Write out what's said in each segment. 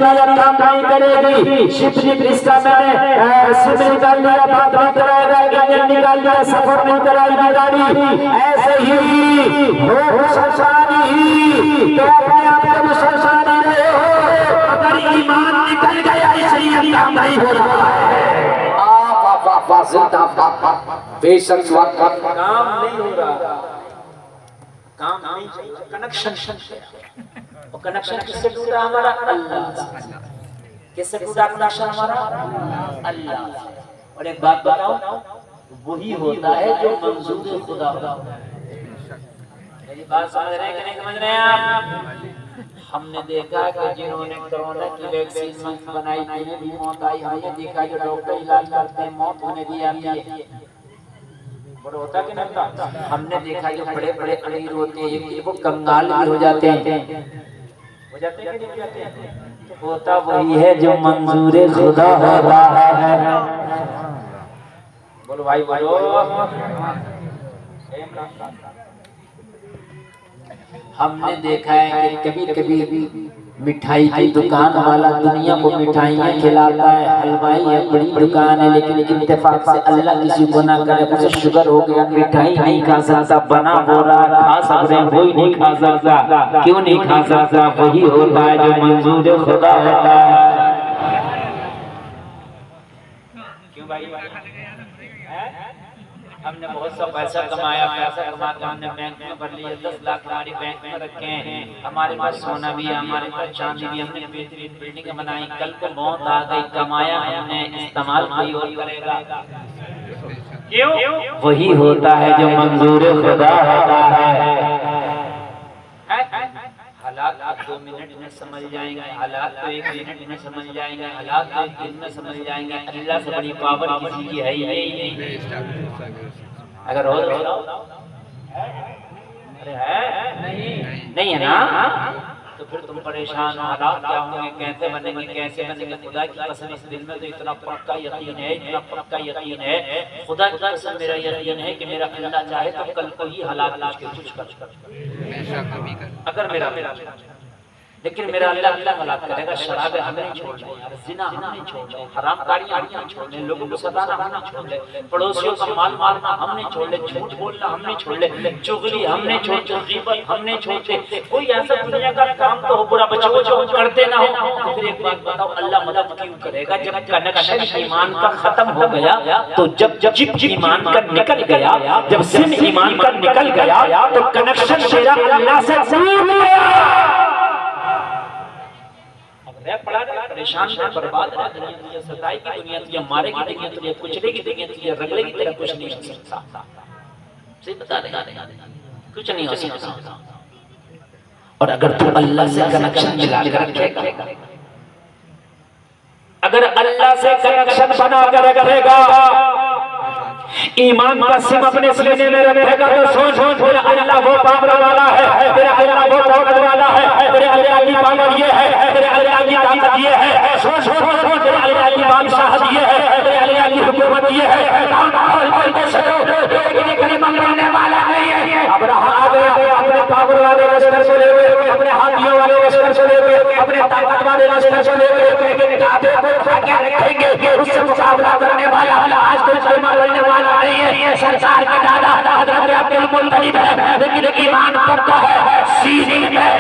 काम नहीं करेगी। शिफ्ट रिश्ता मैंने सिम निकाल लिया, बात नहीं कराएगा, इंजन निकाल लिया, सफर नहीं कराएगी गाड़ी। ऐसे ही हो संसारी, तो अपने आप को संसारी रहे हो। अगर ईमान निकल गया इसलिए काम नहीं हो रहा है। बेशक काम नहीं हो रहा, काम नहीं चल रहा, कनेक्शन और कनेक्शन किससे टूटा हमारा? अल्लाह से। किससे टूटा कनेक्शन हमारा? अल्लाह। और एक बात बताओ, वही होता है जो मंजूर खुदा होता है। मेरी बात समझ रहे हैं कि नहीं समझ रहे हैं आप? हमने देखा कि जिन्होंने कोरोना की वैक्सीन बनाई उन्हें भी मौत आई। हमने देखा जो डॉक्टर इलाज करते हैं मौत उन्हें भी आती है। बड़ा होता कि नहीं होता? हमने देखा जो बड़े बड़े अमीर होते हैं वो कंगाल भी हो जाते हैं। हो जाते हैं कि नहीं जाते हैं? होता वही है जो मंजूर खुदा हो रहा है। बोलो भाई बोलो। हमने देखा है कि कभी कभी मिठाई की दुकान वाला दुनिया को मिठाइयाँ खिलाता है, हलवाई है, बड़ी दुकान है, लेकिन इत्तेफाक से अल्लाह किसी को ना करे उसे शुगर हो गया, मिठाई नहीं खा सकता, बना बोला खा सकते हैं, वही नहीं खा सकता। क्यों नहीं खा सकता? वही होता है जो मंजूर खुदा होता है। क्यों भाई? हमने बहुत सा पैसा कमाया, पैसा कमा के हमने बैंक में भर लिया, 10 लाख हमारे बैंक में रखे हैं। हमारे पास सोना भी है, हमारे पास चांदी भी, हमने बेहतरीन बिल्डिंग बनाई। कल को मौत आ गई, कमाया हमने, इस्तेमाल कोई और करेगा। क्यों? वही होता है जो मंजूर खुदा होता है। हालात आप 2 मिनट में समझ जाएंगे, हालात तो 1 मिनट में समझ जाएंगे, हालात तो 1 दिन में समझ जाएंगे। अल्लाह से बड़ी पावर किसी की है ही नहीं। अगर हो अरे है नहीं है ना, तो फिर तुम परेशान हो। हालात क्या होंगे, कैसे बनेंगे, कैसे बनेंगे? खुदा की कसम इस दिल में तो इतना पक्का यकीन है, इतना पक्का यकीन है, खुदा की कसम मेरा यकीन है कि मेरा अल्लाह चाहे तो कल को ही हालात ला के कुछ कर। अगर मेरा लेकिन मेरा अल्लाह अल्लाह हालात करेगा। शराब हम नहीं छोड़ने, जिना हम नहीं छोड़ने, हराम कारियां हम नहीं छोड़ने, लोगों को सताना हम नहीं छोड़ने, पड़ोसियों का माल मारना हम नहीं छोड़ने, झूठ बोलना हम नहीं छोड़ने, चुगली हम नहीं छोड़ते, गीबत हम नहीं छोड़ते। कोई ऐसा दुनिया का काम तो हो बुरा बच्चों जो करते ना हो। तो फिर एक बात बताओ, अल्लाह मदद क्यों करेगा? जब कनेक्शन ईमान का खत्म हो गया, तो जब ईमान का निकल गया, जब सिम ईमान का निकल गया, तो कनेक्शन तेरा अल्लाह से दूर गया। परेशान बर्बाद है दुनिया, सताई की दुनिया, तुझे मारे की दुनिया, तुझे कुचले की दुनिया, तुझे रगड़े की दुनिया, कुछ नहीं हो सकता। सही बता रहे, कुछ नहीं हो सकता। और अगर तू अल्लाह से कनेक्शन मिला कर रखेगा, अगर अल्लाह से कनेक्शन बना कर रखेगा, ईमान का सिम अपने सीने में रखेगा, तो सोच मेरा अल्लाह वो पावर वाला है, मेरा अल्लाह वो ताकत वाला है, मेरे अल्लाह की पावर ये है, मेरे अल्लाह की ताकत ये है। सोच मेरे अल्लाह की बादशाहत ये है, मेरे अल्लाह की हुकूमत ये है। मंगने वाला नहीं है। अब रहा अपने पावर वाले लश्कर से ले हुए, अपने हाथियों वाले लश्कर से ले हुए, अपने ताकत वाले लश्कर से ले हुए, क्या रखेंगे? उससे मुकाबला करने वाला आज कोई कलमा बोलने वाला नहीं है। सरकार का दादा हज़रत अब्दुल मुत्तलिब है, लेकिन ईमान पक्का है। सीने में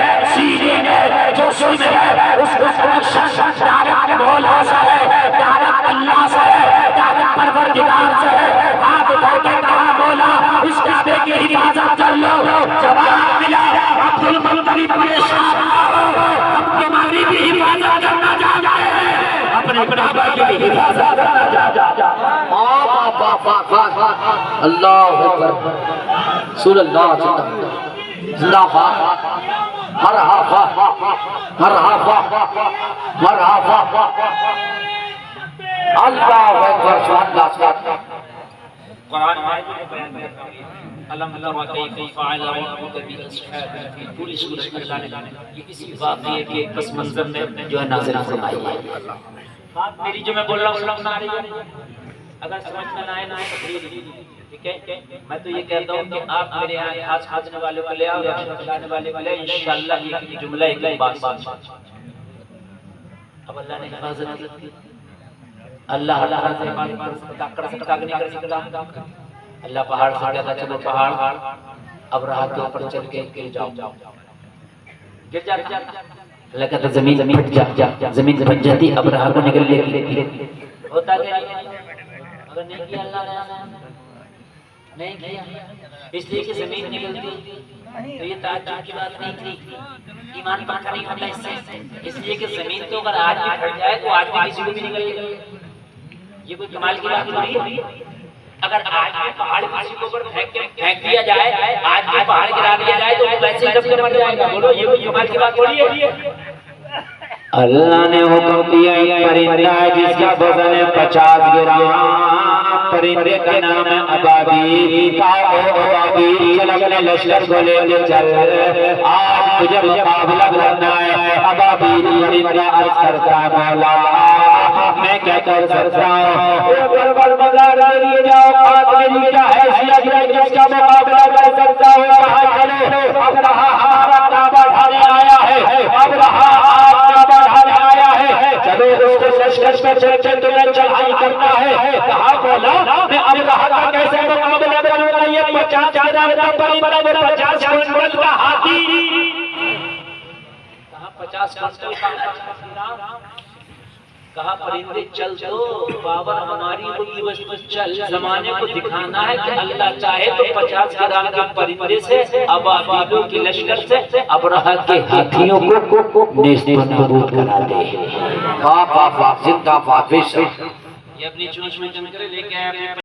जो सुन है उसका कनेक्शन तारा भोला से है, तारा अल्लाह से है, तारा परवरदिगार से है। हाथ उठा के कहा बोला इस काबे की हिफाजत कर लो। जवाब मिला अब्दुल मुत्तलिब के साथ तुम्हारी भी हिफाजत करना चाहता है, अपने काबा की भी हिफाजत करना चाहता है। अल्लाह अकबर, सुल्लल्लाहु अलैहि वसल्लम जिंदाबाद, मरहबा मरहबा मरहबा, अल्लाह अकबर, सुभान कुरान में अलम तरा कैफ़ फ़अल रब्बुका बि अस्हाबिल फील, पूरी सूरत में अल्लाह ने ये किसी वाक़ये के पस मंज़र में जो है नाज़िल फरमाई है। बात मेरी जो मैं बोल रहा हूँ समझ में आ रही है? अगर समझ में ना आए ना ठीक है। मैं तो ये कहता हूँ कि आप मेरे यहाँ खास खाने वाले को ले आओ, खिलाने वाले को ले, इंशाअल्लाह ये जुमला एक बात अब अल्लाह ने हिफाजत की। अल्लाह अल्लाह से कर सकता कि नहीं कर सकता? अल्लाह पहाड़ से कहता चलो पहाड़ अब रात के ऊपर चल के गिर जाओ, गिर जा। अल्लाह कहता जमीन फट जा, जमीन फट जाती, अब रात को निकल लेती। होता क्या अगर नहीं किया अल्लाह ने, नहीं किया इसलिए कि जमीन निकलती तो ये ताज्जुब की बात नहीं थी, ईमान पक्का नहीं होता इससे। इसलिए कि जमीन तो अगर आज भी फट जाए तो आज भी किसी को भी निकलेगी, ये कोई कमाल की बात नहीं है। अगर आज भी पहाड़ किसी के ऊपर फेंक दिया जाए, आज भी पहाड़ गिरा दिया जाए तो वो वैसे ही दब के मर जाएगा। बोलो ये कोई कमाल की बात थोड़ी है। अल्लाह ने हुक्म दिया एक परिंदा है जिसका वजन है 50 ग्राम, परिंदे का नाम है अबाबील। चल अपने लश्कर को लेके चल, आज तुझे मुकाबला करना है। अबाबील परिंदा अर्ज करता है मौला मैं क्या कर सकता हूँ? बड़बड़ बाजार ले लिए जाओ, आदमी क्या है जिसका मुकाबला कर सकता हूँ? अब रहा हमारा काबा ढाने आया है, अब रहा चलो उसको लश्कर पर चल तुम्हें चढ़ाई करना है। कहा बोला मैं अब रहा था कैसे मुकाबला करूंगा? ये 50 ग्राम का परिंदा, 50 क्विंटल का हाथी, कहा 50 क्विंटल का, कहा परिंदे चल दो बाबर हमारी होगी बस चल। जमाने को दिखाना है कि अल्लाह चाहे तो 50 ग्राम के परिंदे से अबाबीलों की लश्कर से अबरहा के हाथियों को नेस्तनाबूद करा दे। वाह वाह वाह, जिंदाबाद। ये अपनी चोंच में जम कर लेके आए।